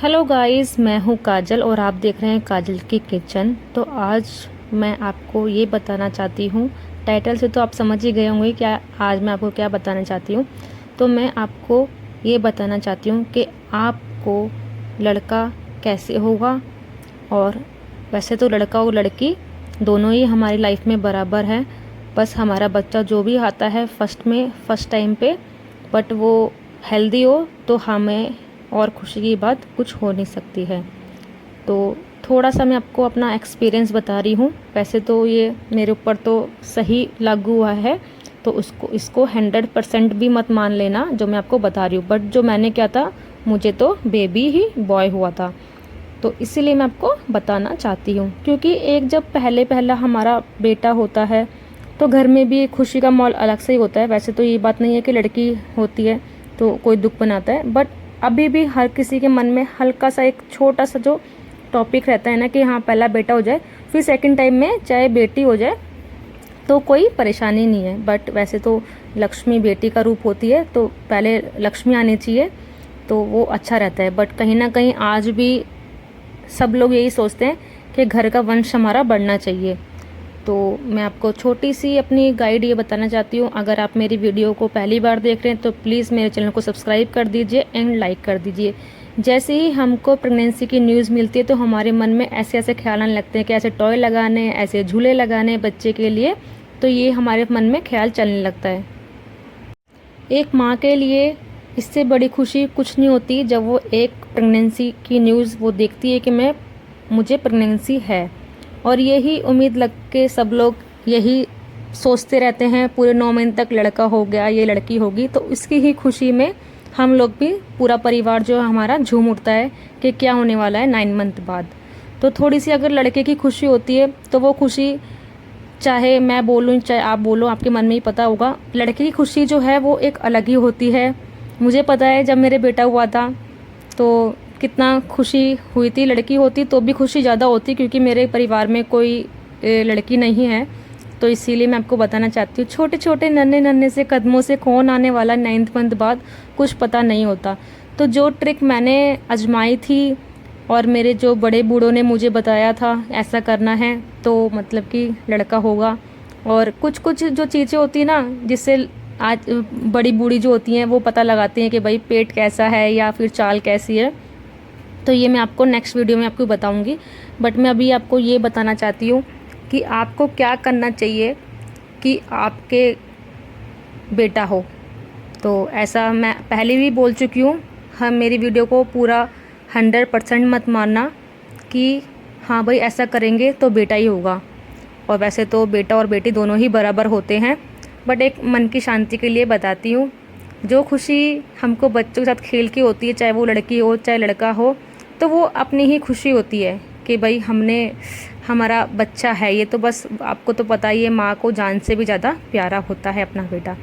Hello guys, मैं हूँ काजल और आप देख रहे हैं काजल की किचन। तो आज मैं आपको ये बताना चाहती हूँ, टाइटल से तो आप समझ ही गए होंगे कि आज मैं आपको क्या बताना चाहती हूँ। तो मैं आपको ये बताना चाहती हूँ कि आपको लड़का कैसे होगा। और वैसे तो लड़का और लड़की दोनों ही हमारी लाइफ में बराबर है। बस हमारा बच्चा जो भी आता है फर्स्ट टाइम पे, बट वो हेल्दी हो तो हमें और खुशी की बात कुछ हो नहीं सकती है। तो थोड़ा सा मैं आपको अपना एक्सपीरियंस बता रही हूँ। वैसे तो ये मेरे ऊपर तो सही लागू हुआ है, तो उसको इसको 100% भी मत मान लेना जो मैं आपको बता रही हूँ। बट जो मैंने क्या था, मुझे तो बेबी ही बॉय हुआ था, तो इसीलिए मैं आपको बताना चाहती हूँ। क्योंकि एक जब पहला हमारा बेटा होता है तो घर में भी खुशी का माहौल अलग से ही होता है। वैसे तो ये बात नहीं है कि लड़की होती है तो कोई दुख बनाता है, बट अभी भी हर किसी के मन में हल्का सा एक छोटा सा जो टॉपिक रहता है ना कि हाँ पहला बेटा हो जाए, फिर सेकंड टाइम में चाहे बेटी हो जाए तो कोई परेशानी नहीं है। बट वैसे तो लक्ष्मी बेटी का रूप होती है, तो पहले लक्ष्मी आनी चाहिए तो वो अच्छा रहता है। बट कहीं ना कहीं आज भी सब लोग यही सोचते हैं कि घर का वंश हमारा बढ़ना चाहिए। तो मैं आपको छोटी सी अपनी गाइड ये बताना चाहती हूँ। अगर आप मेरी वीडियो को पहली बार देख रहे हैं तो प्लीज़ मेरे चैनल को सब्सक्राइब कर दीजिए एंड लाइक कर दीजिए। जैसे ही हमको प्रेगनेंसी की न्यूज़ मिलती है तो हमारे मन में ऐसे ऐसे ख्याल आने लगते हैं कि ऐसे टॉय लगाने, ऐसे झूले लगाने बच्चे के लिए, तो ये हमारे मन में ख्याल चलने लगता है। एक माँ के लिए इससे बड़ी खुशी कुछ नहीं होती जब वो एक प्रेगनेंसी की न्यूज़ वो देखती है कि मुझे प्रेगनेंसी है। और यही उम्मीद लग के सब लोग यही सोचते रहते हैं पूरे 9 महीने तक, लड़का हो गया ये लड़की होगी, तो इसकी ही खुशी में हम लोग भी पूरा परिवार जो है हमारा झूम उठता है कि क्या होने वाला है 9 मंथ बाद। तो थोड़ी सी अगर लड़के की खुशी होती है तो वो खुशी, चाहे मैं बोलूँ चाहे आप बोलो, आपके मन में ही पता होगा, लड़के की खुशी जो है वो एक अलग ही होती है। मुझे पता है जब मेरे बेटा हुआ था तो कितना खुशी हुई थी। लड़की होती तो भी खुशी ज़्यादा होती क्योंकि मेरे परिवार में कोई लड़की नहीं है। तो इसीलिए मैं आपको बताना चाहती हूँ, छोटे छोटे नन्हे नन्हे से कदमों से कौन आने वाला 9th मंथ बाद कुछ पता नहीं होता। तो जो ट्रिक मैंने आजमाई थी और मेरे जो बड़े बूढ़ों ने मुझे बताया था ऐसा करना है तो मतलब कि लड़का होगा। और कुछ कुछ जो चीज़ें होती हैं ना जिससे आज बड़ी बूढ़ी जो होती हैं वो पता लगाती हैं कि भाई पेट कैसा है या फिर चाल कैसी है, तो ये मैं आपको नेक्स्ट वीडियो में आपको बताऊंगी। बट मैं अभी आपको ये बताना चाहती हूँ कि आपको क्या करना चाहिए कि आपके बेटा हो। तो ऐसा मैं पहले भी बोल चुकी हूँ, हम मेरी वीडियो को पूरा 100% मत मानना कि हाँ भाई ऐसा करेंगे तो बेटा ही होगा। और वैसे तो बेटा और बेटी दोनों ही बराबर होते हैं, बट एक मन की शांति के लिए बताती हूँ। जो खुशी हमको बच्चों के साथ खेल के होती है, चाहे वो लड़की हो चाहे लड़का हो, तो वो अपनी ही खुशी होती है कि भाई हमारा बच्चा है। ये तो बस आपको तो पता ही है, माँ को जान से भी ज़्यादा प्यारा होता है अपना बेटा।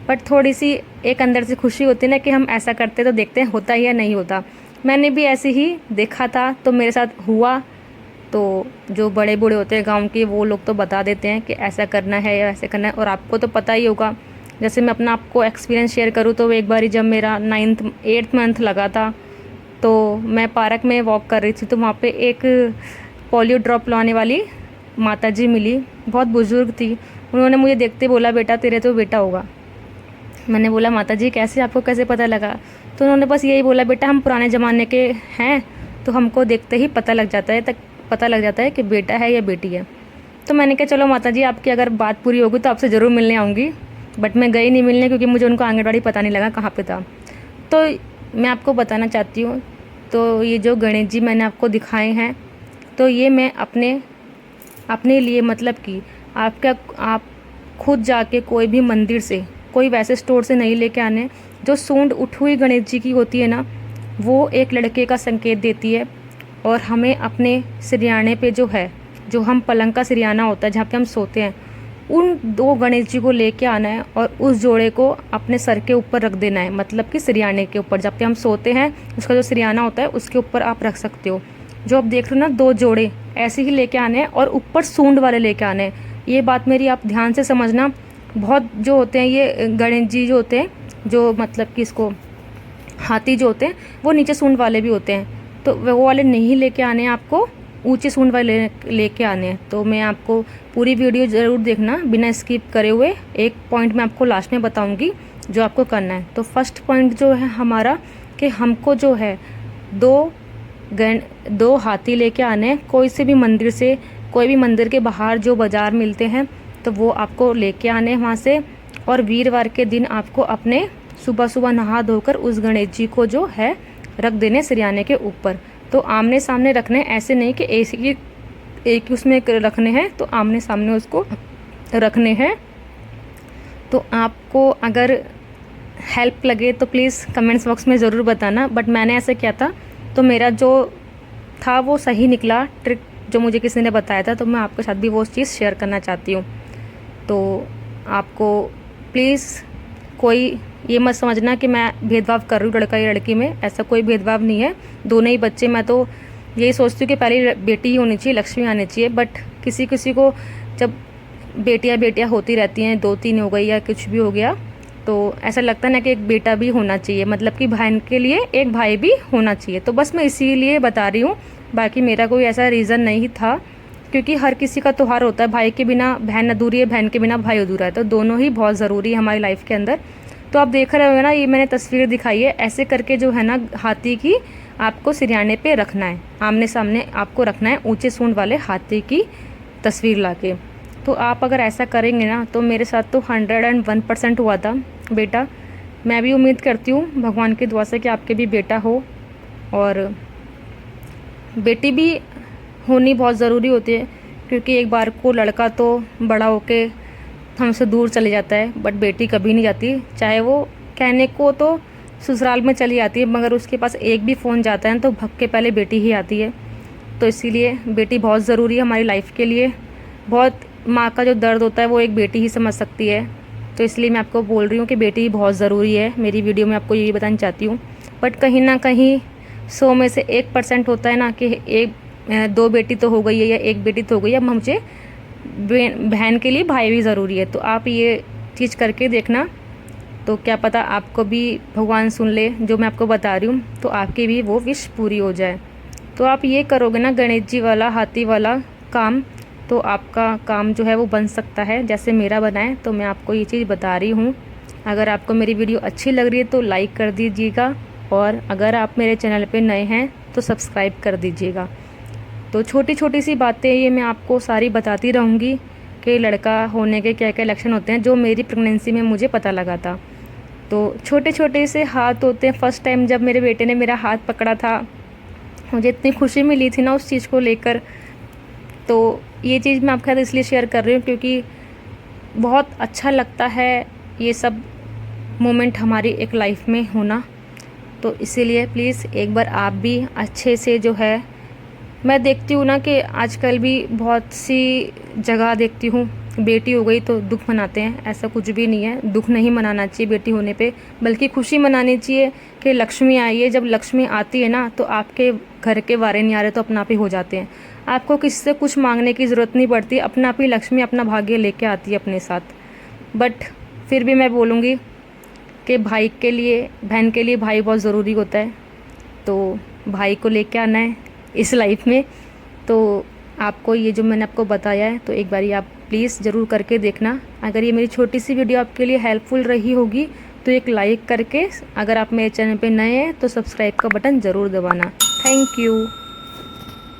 बट थोड़ी सी एक अंदर से खुशी होती है ना कि हम ऐसा करते तो देखते हैं होता ही या नहीं होता। मैंने भी ऐसे ही देखा था तो मेरे साथ हुआ। तो जो बड़े बूढ़े होते हैं गांव के वो लोग तो बता देते हैं कि ऐसा करना है या ऐसे करना है, और आपको तो पता ही होगा। जैसे मैं अपना आपको एक्सपीरियंस शेयर करूँ तो एक बार जब मेरा 8th मंथ लगा था तो मैं पार्क में वॉक कर रही थी, तो वहाँ पे एक पोलियो ड्रॉप लाने वाली माताजी मिली, बहुत बुज़ुर्ग थी। उन्होंने मुझे देखते बोला, बेटा तेरे तो बेटा होगा। मैंने बोला माताजी कैसे, आपको कैसे पता लगा? तो उन्होंने बस यही बोला, बेटा हम पुराने ज़माने के हैं तो हमको देखते ही पता लग जाता है कि बेटा है या बेटी है। तो मैंने कहा चलो माताजी आपकी अगर बात पूरी होगी तो आपसे ज़रूर मिलने आऊँगी। बट मैं गई नहीं मिलने क्योंकि मुझे उनको आंगनबाड़ी पता नहीं लगा कहाँ पे था। तो मैं आपको बताना चाहती हूँ, तो ये जो गणेश जी मैंने आपको दिखाए हैं तो ये मैं अपने लिए, मतलब कि आप खुद जाके कोई भी मंदिर से, कोई वैसे स्टोर से नहीं लेके आने। जो सूंड उठी हुई गणेश जी की होती है ना, वो एक लड़के का संकेत देती है। और हमें अपने सिरहाने पे जो हम पलंग का सिरहाना होता है जहाँ पे हम सोते हैं, उन 2 गणेश जी को लेके आना है और उस जोड़े को अपने सर के ऊपर रख देना है। मतलब कि सिरहाने के ऊपर जब पे हम सोते हैं उसका जो सिरहाना होता है उसके ऊपर आप रख सकते हो। जो आप देख रहे हो ना 2 जोड़े ऐसे ही लेके आने हैं और ऊपर सूंड वाले लेके आने हैं। ये बात मेरी आप ध्यान से समझना। बहुत जो होते हैं ये गणेश जी जो मतलब कि इसको हाथी जो होते हैं वो नीचे सूंड वाले भी होते हैं। तो वो वाले नहीं लेके आने हैं आपको, ऊंचे सूंड वाले लेके आने हैं। तो मैं आपको पूरी वीडियो ज़रूर देखना बिना स्किप करे हुए। एक पॉइंट मैं आपको लास्ट में बताऊंगी जो आपको करना है। तो फर्स्ट पॉइंट जो है हमारा कि हमको जो है दो हाथी लेके आने हैं। कोई से भी मंदिर से, कोई भी मंदिर के बाहर जो बाज़ार मिलते हैं तो वो आपको लेके आने हैं वहाँ से। और वीरवार के दिन आपको अपने सुबह सुबह नहा धोकर उस गणेश जी को जो है रख देने सिरहाने के ऊपर। तो आमने सामने रखने, ऐसे नहीं कि एक उसमें रखने हैं, तो आमने सामने उसको रखने हैं। तो आपको अगर हेल्प लगे तो प्लीज़ कमेंट्स बॉक्स में ज़रूर बताना। बट मैंने ऐसे किया था तो मेरा जो था वो सही निकला, ट्रिक जो मुझे किसी ने बताया था, तो मैं आपके साथ भी वो चीज़ शेयर करना चाहती हूँ। तो आपको प्लीज़ कोई ये मत समझना कि मैं भेदभाव कर रही हूँ लड़का या लड़की में, ऐसा कोई भेदभाव नहीं है। दोनों ही बच्चे, मैं तो यही सोचती हूँ कि पहले बेटी ही होनी चाहिए, लक्ष्मी आनी चाहिए। बट किसी किसी को जब बेटियाँ होती रहती हैं, 2-3 हो गई या कुछ भी हो गया, तो ऐसा लगता है ना कि एक बेटा भी होना चाहिए, मतलब कि बहन के लिए एक भाई भी होना चाहिए। तो बस मैं इसीलिए बता रही हूँ, बाकी मेरा कोई ऐसा रीज़न नहीं था, क्योंकि हर किसी का त्यौहार होता है। भाई के बिना बहन अधूरी है, बहन के बिना भाई अधूरा है। तो दोनों ही बहुत ज़रूरी है हमारी लाइफ के अंदर। तो आप देख रहे हो ना, ये मैंने तस्वीर दिखाई है, ऐसे करके जो है ना हाथी की आपको सिरहाने पे रखना है, आमने सामने आपको रखना है ऊंचे सूंड वाले हाथी की तस्वीर लाके। तो आप अगर ऐसा करेंगे ना, तो मेरे साथ तो 101% हुआ था बेटा। मैं भी उम्मीद करती हूँ भगवान की दुआ से कि आपके भी बेटा हो, और बेटी भी होनी बहुत ज़रूरी होती है, क्योंकि एक बार को लड़का तो बड़ा होके हमसे दूर चले जाता है, बट बेटी कभी नहीं जाती। चाहे वो कहने को तो ससुराल में चली जाती है, मगर उसके पास एक भी फ़ोन जाता है तो भग के पहले बेटी ही आती है। तो इसीलिए बेटी बहुत ज़रूरी है हमारी लाइफ के लिए। बहुत माँ का जो दर्द होता है वो एक बेटी ही समझ सकती है। तो इसलिए मैं आपको बोल रही हूँ कि बेटी बहुत ज़रूरी है। मेरी वीडियो में आपको यही बताना चाहती हूँ। बट कहीं ना कहीं 100 में से 1% होता है ना कि 2 बेटी तो हो गई है या 1 बेटी तो हो गई है, अब मुझे बहन के लिए भाई भी ज़रूरी है। तो आप ये चीज़ करके देखना, तो क्या पता आपको भी भगवान सुन ले जो मैं आपको बता रही हूँ, तो आपकी भी वो विश पूरी हो जाए। तो आप ये करोगे ना गणेश जी वाला, हाथी वाला काम, तो आपका काम जो है वो बन सकता है, जैसे मेरा बना है। तो मैं आपको ये चीज़ बता रही हूँ। अगर आपको मेरी वीडियो अच्छी लग रही है तो लाइक कर दीजिएगा, और अगर आप मेरे चैनल पे नए हैं तो सब्सक्राइब कर दीजिएगा। तो छोटी छोटी सी बातें ये मैं आपको सारी बताती रहूँगी कि लड़का होने के क्या क्या लक्षण होते हैं, जो मेरी प्रेगनेंसी में मुझे पता लगा था। तो छोटे छोटे से हाथ होते हैं। फर्स्ट टाइम जब मेरे बेटे ने मेरा हाथ पकड़ा था, मुझे इतनी खुशी मिली थी ना उस चीज़ को लेकर। तो ये चीज़ मैं आपके साथ इसलिए शेयर कर रही हूँ क्योंकि बहुत अच्छा लगता है ये सब मोमेंट हमारी एक लाइफ में होना। तो इसीलिए प्लीज़ एक बार आप भी अच्छे से जो है, मैं देखती हूँ ना कि आजकल भी बहुत सी जगह देखती हूँ बेटी हो गई तो दुख मनाते हैं। ऐसा कुछ भी नहीं है, दुख नहीं मनाना चाहिए बेटी होने पे, बल्कि खुशी मनानी चाहिए कि लक्ष्मी आई है। जब लक्ष्मी आती है ना, तो आपके घर के वारे नहीं आ रहे तो अपना आप ही हो जाते हैं। आपको किसी से कुछ मांगने की ज़रूरत नहीं पड़ती, अपना आप ही लक्ष्मी अपना भाग्य लेके आती है अपने साथ। बट फिर भी मैं बोलूँगी कि भाई के लिए, बहन के लिए भाई बहुत ज़रूरी होता है। तो भाई को लेके आना है इस लाइफ में। तो आपको ये जो मैंने आपको बताया है, तो एक बारी आप प्लीज़ ज़रूर करके देखना। अगर ये मेरी छोटी सी वीडियो आपके लिए हेल्पफुल रही होगी तो एक लाइक करके, अगर आप मेरे चैनल पे नए हैं तो सब्सक्राइब का बटन ज़रूर दबाना। Thank you.